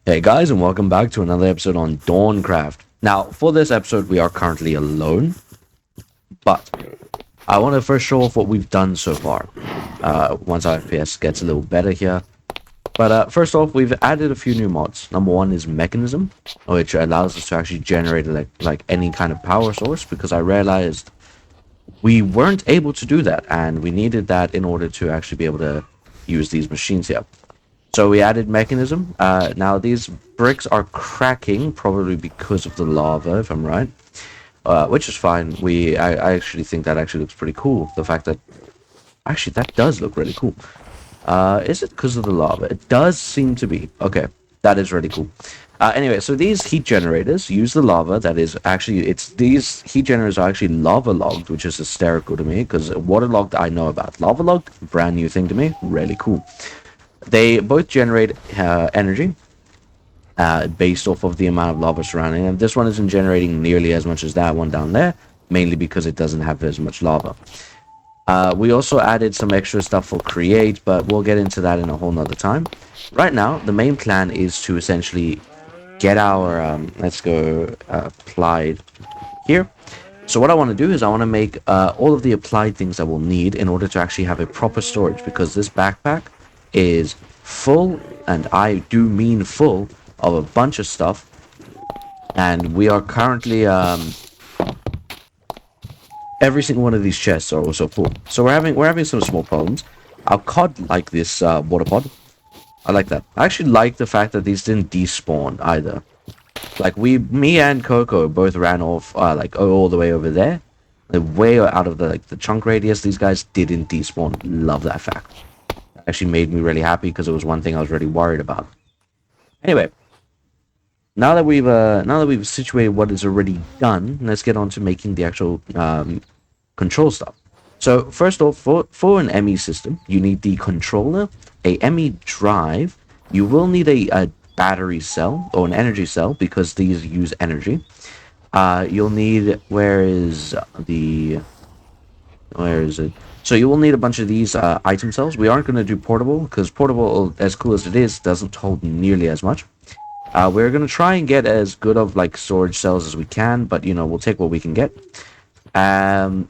Hey guys, and welcome back to another episode on Dawncraft. Now, for this episode, we are currently alone, but I want to first show off what we've done so far. Once our FPS gets a little better here. But first off, we've added a few new mods. Number one is Mechanism, which allows us to actually generate like any kind of power source, because I realized we weren't able to do that, and we needed that in order to actually be able to use these machines here. So we added Mechanism. Now these bricks are cracking, probably because of the lava, if I'm right. Which is fine. I actually think that actually looks pretty cool. The fact that actually that does look really cool. Is it because of the lava? It does seem to be. Okay, that is really cool. Anyway, so these heat generators use the lava. That is actually, these heat generators are actually lava logged, which is hysterical to me because waterlogged I know about. Lava logged, brand new thing to me. Really cool. They both generate energy based off of the amount of lava surrounding them. This one isn't generating nearly as much as that one down there, mainly because it doesn't have as much lava. We also added some extra stuff for create, but we'll get into that in a whole nother time. Right now, the main plan is to essentially get our, let's go applied here. So what I want to do is I want to make all of the applied things that we'll need in order to actually have a proper storage, because this backpack is full, and I do mean full, of a bunch of stuff. And we are currently, every single one of these chests are also full. So we're having some small problems. Our cod like this water pod. I like that. I actually like the fact that these didn't despawn either. Like me and Coco both ran off like all the way over there. They're way out of the chunk radius. These guys didn't despawn. Love that fact. That actually made me really happy because it was one thing I was really worried about. Anyway, now that we've situated what is already done, let's get on to making the actual control stuff. So first off, for an ME system, you need the controller, a ME drive. You will need a battery cell or an energy cell because these use energy. You'll need where is it? So you will need a bunch of these item cells. We aren't going to do portable because portable, as cool as it is, doesn't hold nearly as much. We're going to try and get as good of like storage cells as we can, but you know, we'll take what we can get. And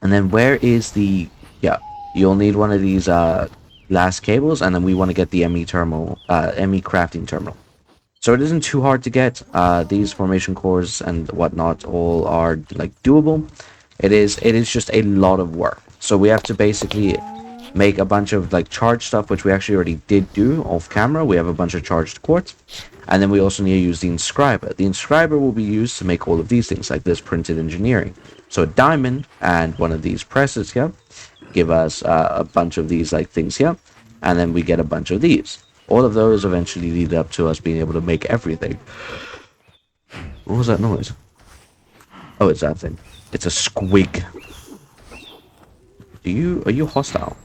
then where is the, yeah, you'll need one of these glass cables, and then we want to get the ME terminal, ME crafting terminal. So it isn't too hard to get. These formation cores and whatnot all are like doable. It is just a lot of work. So we have to basically make a bunch of like charged stuff, which we actually already did do off camera. We have a bunch of charged quartz. And then we also need to use the inscriber. The inscriber will be used to make all of these things, like this printed engineering. So a diamond and one of these presses here give us a bunch of these like things here. And then we get a bunch of these. All of those eventually lead up to us being able to make everything. What was that noise? Oh, it's that thing. It's a squeak. Are you hostile?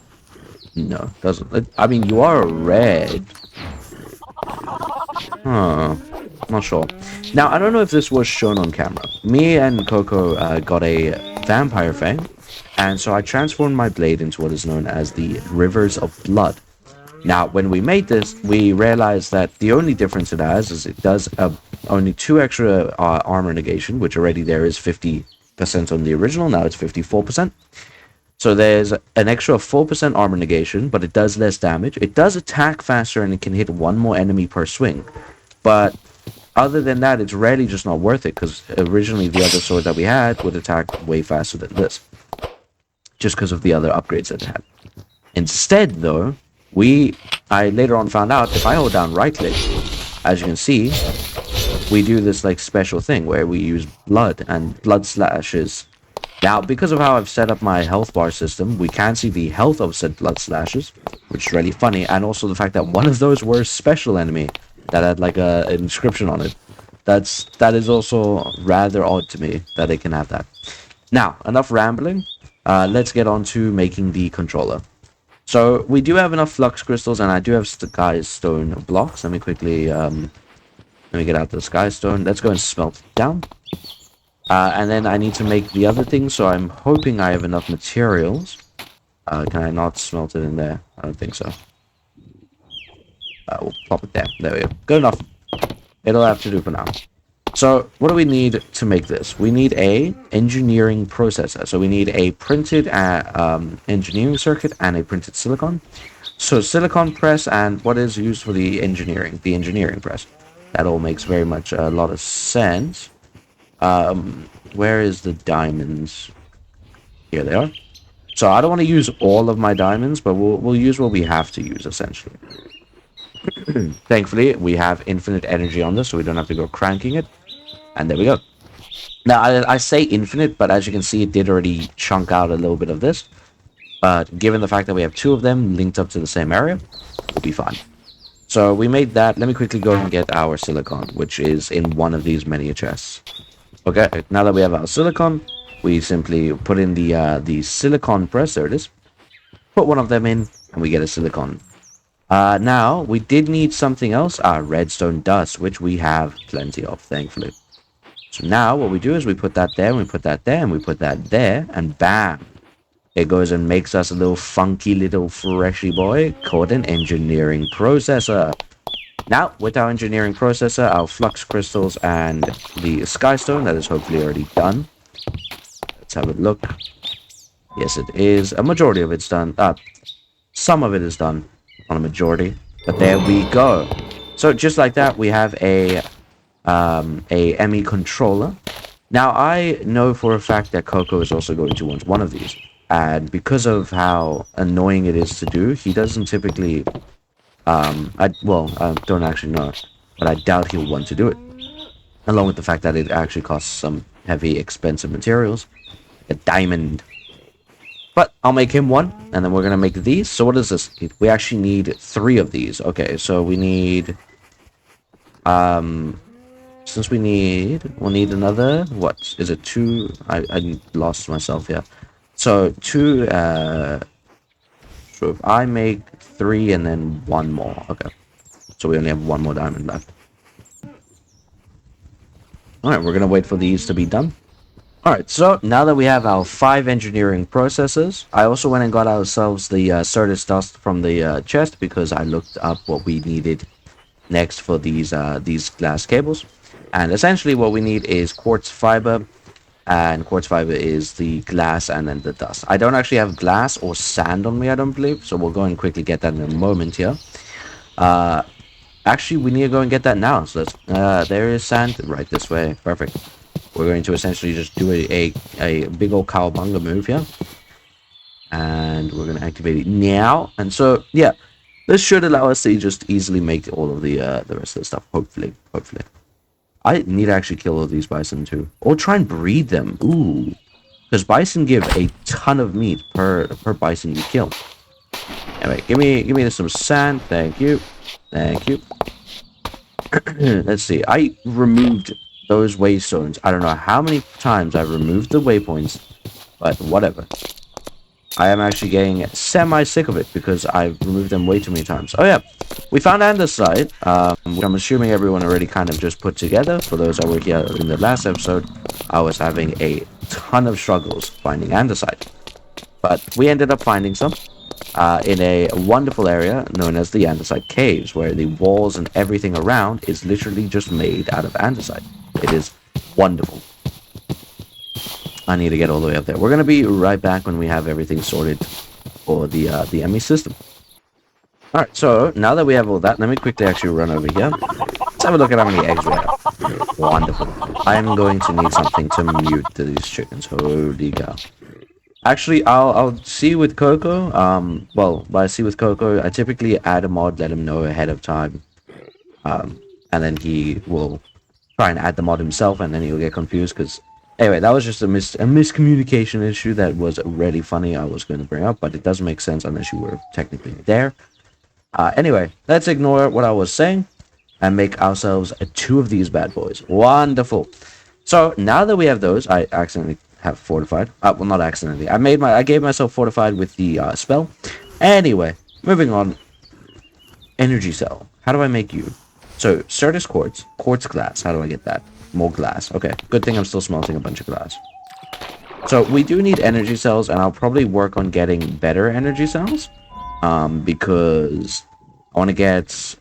No, doesn't. I mean, you are red. Huh. Not sure. Now, I don't know if this was shown on camera. Me and Coco got a vampire fang, and so I transformed my blade into what is known as the Rivers of Blood. Now, when we made this, we realized that the only difference it has is it does only 2 extra armor negation, which already there is 50% on the original. Now it's 54%. So there's an extra 4% armor negation, but it does less damage. It does attack faster, and it can hit 1 more enemy per swing. But other than that, it's really just not worth it, because originally the other sword that we had would attack way faster than this, just because of the other upgrades that it had. Instead, though, I later on found out if I hold down right click, as you can see, we do this like special thing where we use blood and blood slashes. Now, because of how I've set up my health bar system, we can see the health of said blood slashes, which is really funny, and also the fact that one of those were a special enemy that had like an inscription on it. That is also rather odd to me that they can have that. Now, enough rambling. Let's get on to making the controller. So we do have enough flux crystals, and I do have sky stone blocks. Let me quickly let me get out the sky stone. Let's go and smelt it down. And then I need to make the other thing, so I'm hoping I have enough materials. Can I not smelt it in there? I don't think so. We'll pop it there. There we go. Good enough. It'll have to do for now. So what do we need to make this? We need a engineering processor. So we need a printed engineering circuit and a printed silicon. So silicon press and what is used for the engineering? The engineering press. That all makes very much a lot of sense. Where is the diamonds? Here they are. So I don't want to use all of my diamonds, but we'll use what we have to use essentially. Thankfully, we have infinite energy on this, so we don't have to go cranking it. And there we go. Now, I say infinite, but as you can see, it did already chunk out a little bit of this. But given the fact that we have two of them linked up to the same area, we'll be fine. So we made that. Let me quickly go and get our silicon, which is in one of these many chests. Okay, now that we have our silicon, we simply put in the silicon press. There it is. Put one of them in, and we get a silicon. Now, we did need something else. Redstone dust, which we have plenty of, thankfully. So now what we do is we put that there, and we put that there, and we put that there, and bam! It goes and makes us a little funky little freshy boy called an engineering processor. Now, with our engineering processor, our flux crystals, and the skystone, that is hopefully already done. Let's have a look. Yes, it is. A majority of it's done. Some of it is done on a majority. But there we go. So just like that, we have a ME controller. Now, I know for a fact that Coco is also going to want one of these. And because of how annoying it is to do, he doesn't typically... I don't actually know. But I doubt he'll want to do it. Along with the fact that it actually costs some heavy, expensive materials. A diamond. But I'll make him one. And then we're going to make these. So what is this? We actually need 3 of these. Okay, so we need... Since we'll need another... What? Is it 2? I lost myself here. So 2... So if I make 3 and then 1 more. Okay. So we only have 1 more diamond left. Alright, we're going to wait for these to be done. Alright, so now that we have our 5 engineering processes, I also went and got ourselves the Certus dust from the chest because I looked up what we needed next for these glass cables. And essentially what we need is quartz fiber, and quartz fiber is the glass and then the dust. I don't actually have glass or sand on me, I don't believe, so we'll go and quickly get that in a moment here. Actually, we need to go and get that now. So let's, there is sand right this way. Perfect. We're going to essentially just do a big old cowabunga move here. And we're going to activate it now. And so, yeah, this should allow us to just easily make all of the rest of the stuff, hopefully. I need to actually kill all these bison too. Or try and breed them. Ooh. Because bison give a ton of meat per bison you kill. Anyway, give me some sand. Thank you. Let's see. I removed those waystones. I don't know how many times I've removed the waypoints. But whatever. I am actually getting semi-sick of it because I've removed them way too many times. Oh yeah, we found andesite, which I'm assuming everyone already kind of just put together. For those that were here in the last episode, I was having a ton of struggles finding andesite. But we ended up finding some in a wonderful area known as the andesite caves, where the walls and everything around is literally just made out of andesite. It is wonderful. I need to get all the way up there. We're going to be right back when we have everything sorted for the ME system. Alright, so now that we have all that, let me quickly actually run over here. Let's have a look at how many eggs we have. Wonderful. I'm going to need something to mute these chickens. Holy cow. Actually, I'll see with Coco. By see with Coco, I typically add a mod, let him know ahead of time. And then he will try and add the mod himself, and then he'll get confused because... Anyway, that was just a miscommunication issue that was really funny I was going to bring up, but it doesn't make sense unless you were technically there. Anyway, let's ignore what I was saying and make ourselves 2 of these bad boys. Wonderful. So, now that we have those, I accidentally have fortified. Well, not accidentally. I gave myself fortified with the spell. Anyway, moving on. Energy cell. How do I make you? So, Certus quartz glass. How do I get that? More glass. Okay, good thing I'm still smelting a bunch of glass. So we do need energy cells, and I'll probably work on getting better energy cells. Because I want to get,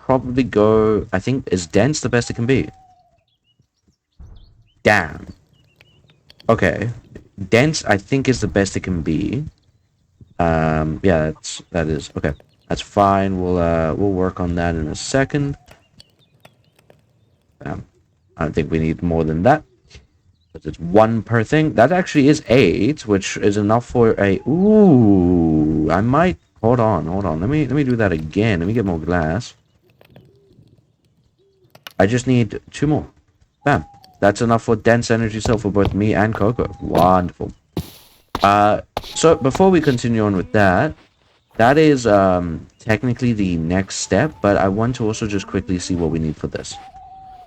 probably go, I think, is dense the best it can be? Damn. Okay. Dense, I think, is the best it can be. Yeah, that is, okay. That's fine. We'll work on that in a second. I don't think we need more than that. But it's 1 per thing. That actually is 8, which is enough for a... Ooh, I might... Hold on. Let me do that again. Let me get more glass. I just need 2 more. Bam. That's enough for dense energy cell for both me and Coco. Wonderful. So before we continue on with that, that is technically the next step, but I want to also just quickly see what we need for this.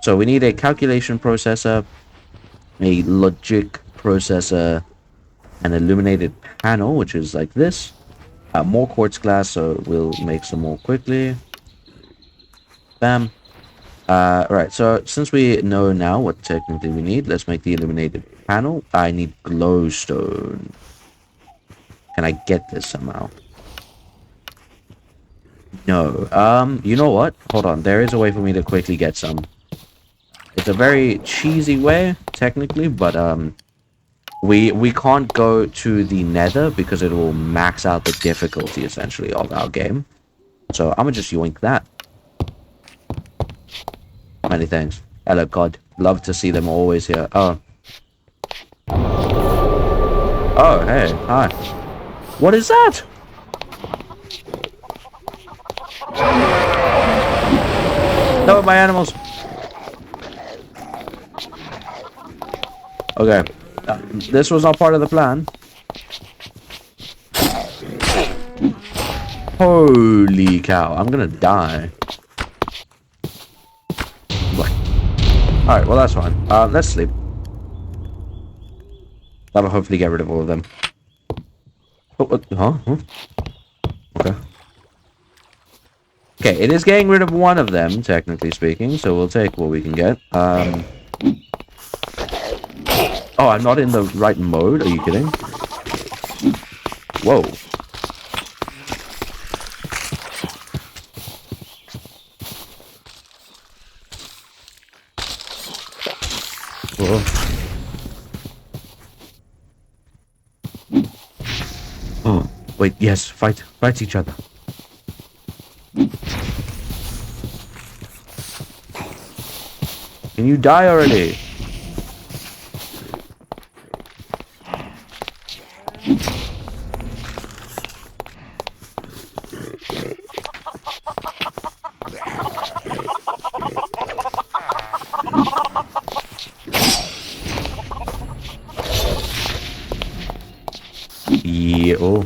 So we need a calculation processor, a logic processor, an illuminated panel, which is like this. More quartz glass, so we'll make some more quickly. Bam. Right, so since we know now what technically we need, let's make the illuminated panel. I need glowstone. Can I get this somehow? No. You know what? Hold on. There is a way for me to quickly get some. It's a very cheesy way, technically, but we can't go to the nether because it will max out the difficulty, essentially, of our game. So I'm gonna just yoink that. Many thanks. Hello, God. Love to see them always here. Oh. Oh, hey. Hi. What is that? No, my animals. Okay. This was not part of the plan. Holy cow. I'm gonna die. Alright, well that's fine. Let's sleep. That'll hopefully get rid of all of them. Oh, what? Huh? Okay. Okay, it is getting rid of one of them, technically speaking, so we'll take what we can get. Oh, I'm not in the right mode? Are you kidding? Whoa. Whoa. Oh, wait, yes, fight each other. Can you die already? Yeah, oh.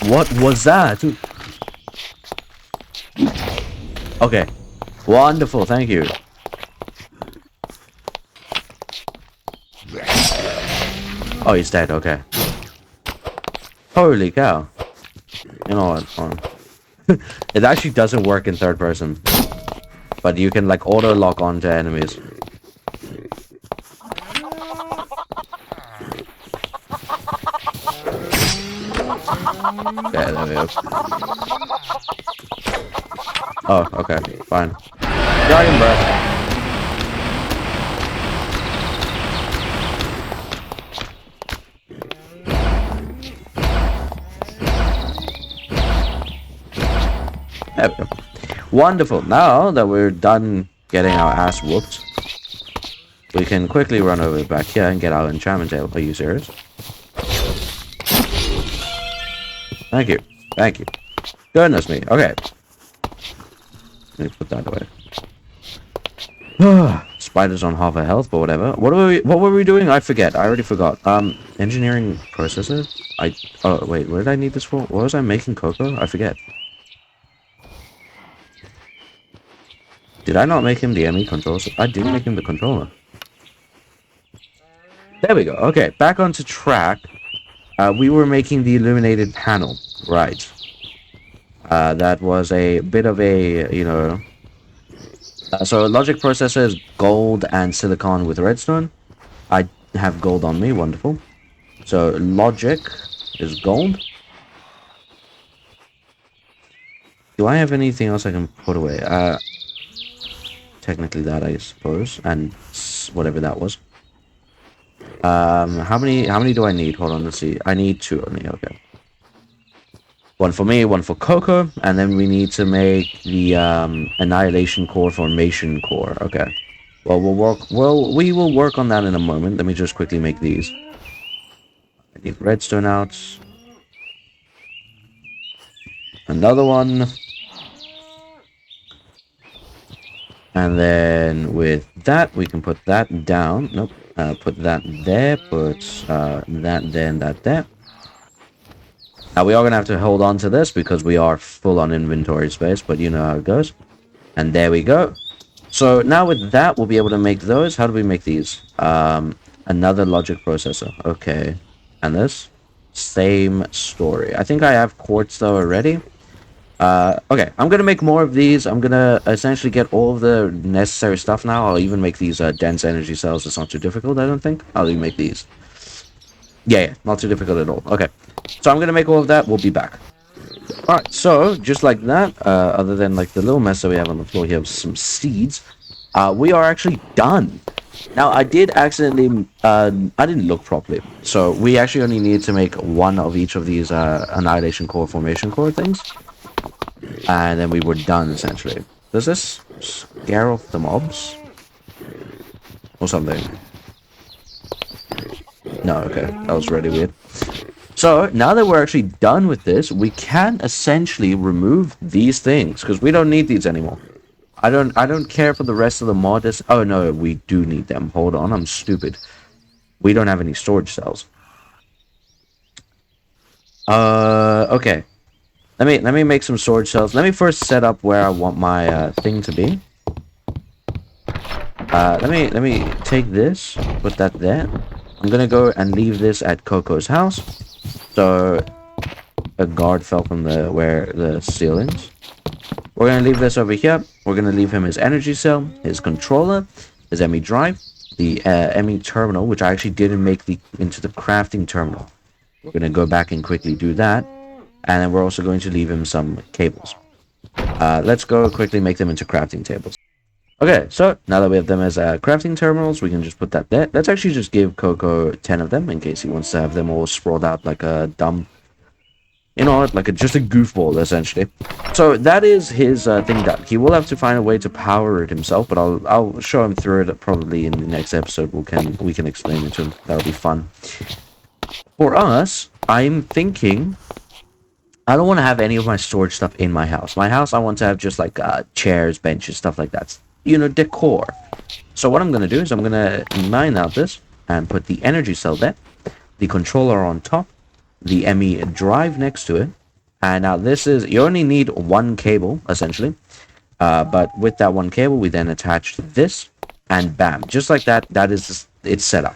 What was that? Okay. Wonderful, thank you. Oh, he's dead, okay. Holy cow. You know what? It actually doesn't work in third person. But you can, like, auto-lock onto enemies. Okay, there we go. Oh, okay, fine. Dragon breath. There we go. Wonderful. Now that we're done getting our ass whooped, we can quickly run over back here and get our enchantment table. Are you serious? Thank you. Thank you. Goodness me. Okay. Let me put that away. Spiders on half a health, but whatever. What were we doing? I forget. I already forgot. Engineering processors? Oh, wait. What did I need this for? What was I making cocoa? I forget. Did I not make him the ME controller? I did make him the controller. There we go. Okay, back onto track. We were making the illuminated panel. Right. That was a bit of a, you know... so logic processor is gold and silicon with redstone. I have gold on me. Wonderful. So logic is gold. Do I have anything else I can put away? Technically that, I suppose, and whatever that was. How many do I need? Hold on, let's see. I need 2 only. Okay. One for me, one for Coco, and then we need to make the annihilation core formation core. Okay. Well, we will work on that in a moment. Let me just quickly make these. I need redstone out. Another one. And then with that, we can put that down. Nope. Put that there. Put that there and that there. Now, we are going to have to hold on to this because we are full on inventory space, but you know how it goes. And there we go. So now with that, we'll be able to make those. How do we make these? Another logic processor. Okay. And this? Same story. I think I have quartz though already. Okay, I'm gonna make more of these. I'm gonna essentially get all of the necessary stuff now. I'll even make these dense energy cells. It's not too difficult, I don't think. I'll even make these. Yeah, not too difficult at all. Okay, so I'm gonna make all of that. We'll be back. Alright, so just like that, other than like the little mess that we have on the floor here with some seeds, we are actually done. Now, I did accidentally, I didn't look properly. So we actually only need to make one of each of these annihilation core, formation core things. And then we were done, essentially. Does this scare off the mobs? Or something? No, okay. That was really weird. So, now that we're actually done with this, we can essentially remove these things. Because we don't need these anymore. I don't care for the rest of the mods. Oh, no, we do need them. Hold on, I'm stupid. We don't have any storage cells. Okay. Let me make some storage cells. Let me first set up where I want my thing to be. Let me take this, put that there. I'm gonna go and leave this at Coco's house. So a guard fell from where the ceilings. We're gonna leave this over here. We're gonna leave him his energy cell, his controller, his ME drive, the ME terminal, which I actually didn't make into the crafting terminal. We're gonna go back and quickly do that. And then we're also going to leave him some cables. Let's go quickly make them into crafting tables. Okay, so now that we have them as crafting terminals, we can just put that there. Let's actually just give Coco 10 of them in case he wants to have them all sprawled out like a dumb, you know, like just a goofball, essentially. So that is his thing done. He will have to find a way to power it himself, but I'll show him through it probably in the next episode. We can explain it to him. That'll be fun. For us, I'm thinking I don't want to have any of my storage stuff in my house. My house, I want to have just like chairs, benches, stuff like that. You know, decor. So what I'm going to do is I'm going to mine out this and put the energy cell there, the controller on top, the ME drive next to it. And now this is, you only need one cable, essentially. But with that one cable, we then attach this and bam. Just like that, that is its setup.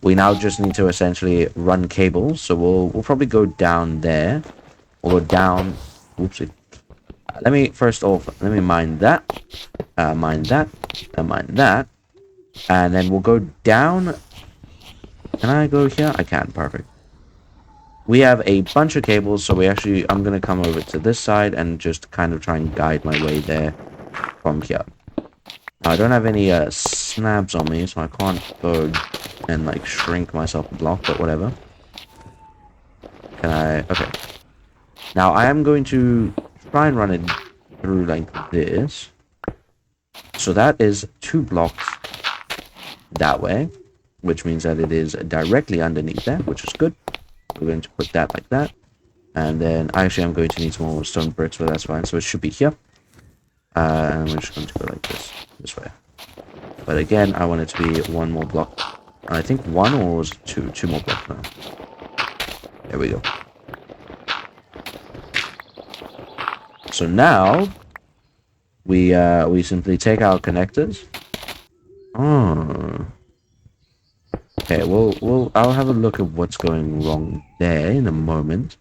We now just need to essentially run cables. So we'll probably go down there. Or down. Oopsie. Let me first off. Let me mine that. Mine that. And mine that. And then we'll go down. Can I go here? I can. Perfect. We have a bunch of cables, so I'm gonna come over to this side and just kind of try and guide my way there from here. I don't have any snaps on me, so I can't go and like shrink myself a block, but whatever. Can I? Okay. Now, I am going to try and run it through like this. So that is 2 blocks that way, which means that it is directly underneath there, which is good. We're going to put that like that. And then, actually, I'm going to need some more stone bricks, but that's fine. So it should be here. And we're just going to go like this way. But again, I want it to be 1 more block. I think 1 or was it 2? 2 more blocks now. There we go. So now we simply take our connectors. Oh. Okay, I'll have a look at what's going wrong there in a moment.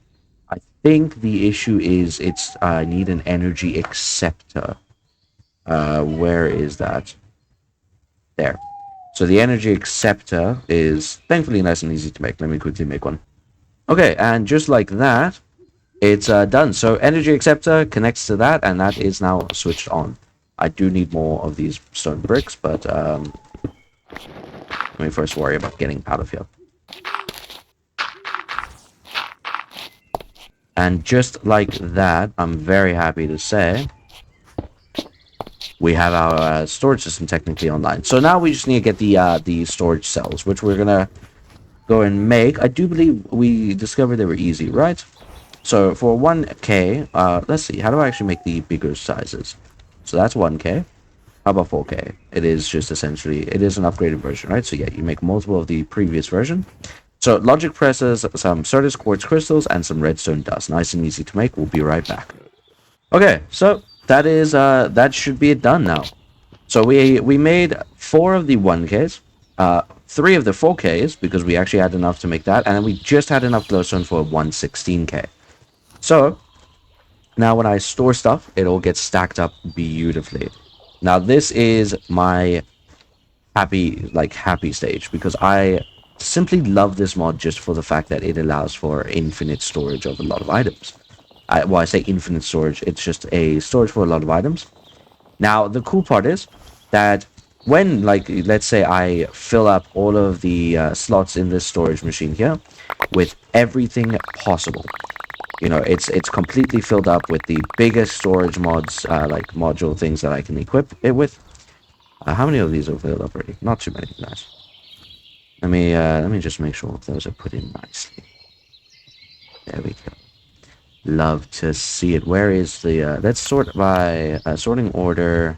I think the issue is I need an energy acceptor. Where is that? There. So the energy acceptor is thankfully nice and easy to make. Let me quickly make one. Okay, and just like that, it's done. So energy acceptor connects to that, and that is now switched on. I do need more of these stone bricks, but let me first worry about getting out of here. And just like that, I'm very happy to say we have our storage system technically online. So now we just need to get the storage cells, which we're gonna go and make. I do believe we discovered they were easy, right? So for 1K, let's see, how do I actually make the bigger sizes? So that's 1K. How about 4K? It is just essentially, it is an upgraded version, right? So yeah, you make multiple of the previous version. So logic presses, some Certus quartz crystals, and some redstone dust. Nice and easy to make. We'll be right back. Okay, so that is, that should be it done now. So we made 4 of the 1Ks, 3 of the 4Ks, because we actually had enough to make that, and then we just had enough glowstone for 116K. So, now when I store stuff, it all gets stacked up beautifully. Now this is my happy stage, because I simply love this mod just for the fact that it allows for infinite storage of a lot of items. Well, I say infinite storage, it's just a storage for a lot of items. Now the cool part is that when, like, let's say I fill up all of the slots in this storage machine here with everything possible. You know, it's completely filled up with the biggest storage mods, like module things that I can equip it with. How many of these are filled up already? Not too many. Nice. Let me just make sure those are put in nicely. There we go. Love to see it. Where is the? Let's sort by sorting order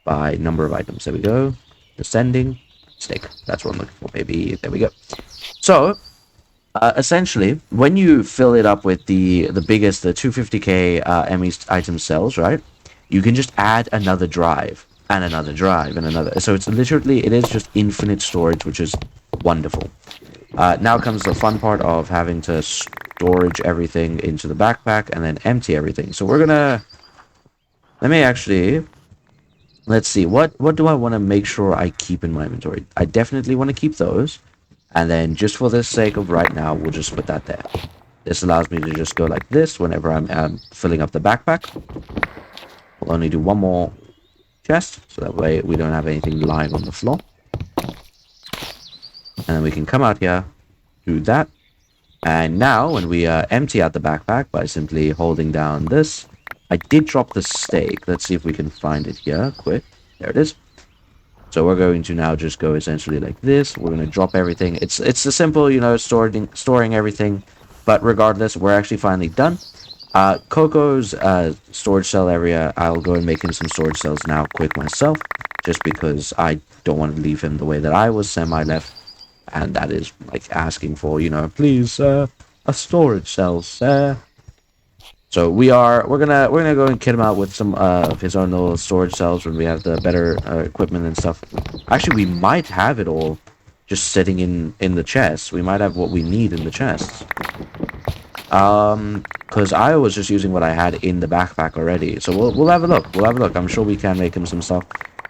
by number of items. There we go. Descending. Stick. That's what I'm looking for. Maybe there we go. So. Essentially, when you fill it up with the biggest, the 250k ME item cells, right? You can just add another drive and another drive and another. So it's literally, it is just infinite storage, which is wonderful. Now comes the fun part of having to storage everything into the backpack and then empty everything. So we're gonna, let me actually, let's see, what do I want to make sure I keep in my inventory? I definitely want to keep those. And then just for the sake of right now, we'll just put that there. This allows me to just go like this whenever I'm filling up the backpack. We'll only do one more chest, so that way we don't have anything lying on the floor. And then we can come out here, do that. And now when we empty out the backpack by simply holding down this, I did drop the steak. Let's see if we can find it here quick. There it is. So we're going to now just go essentially like this. We're going to drop everything. It's a simple, you know, storing everything. But regardless, we're actually finally done. Coco's storage cell area, I'll go and make him some storage cells now quick myself. Just because I don't want to leave him the way that I was semi-left. And that is like asking for, you know, please, a storage cell, sir. So we're gonna go and kit him out with some of his own little storage cells when we have the better equipment and stuff. Actually, we might have it all just sitting in the chests. We might have what we need in the chests. Because I was just using what I had in the backpack already. So we'll have a look. We'll have a look. I'm sure we can make him some stuff.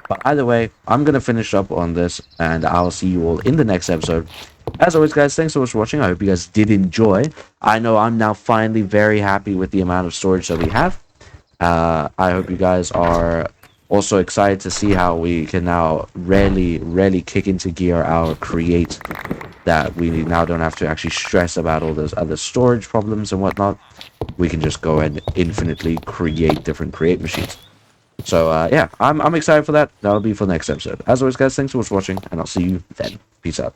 But either way, I'm gonna finish up on this, and I'll see you all in the next episode. As always, guys, thanks so much for watching. I hope you guys did enjoy. I know I'm now finally very happy with the amount of storage that we have. I hope you guys are also excited to see how we can now really kick into gear our create, that we now don't have to actually stress about all those other storage problems and whatnot. We can just go and infinitely create different create machines. So, yeah, I'm excited for that. That'll be for the next episode. As always, guys, thanks so much for watching, and I'll see you then. Peace out.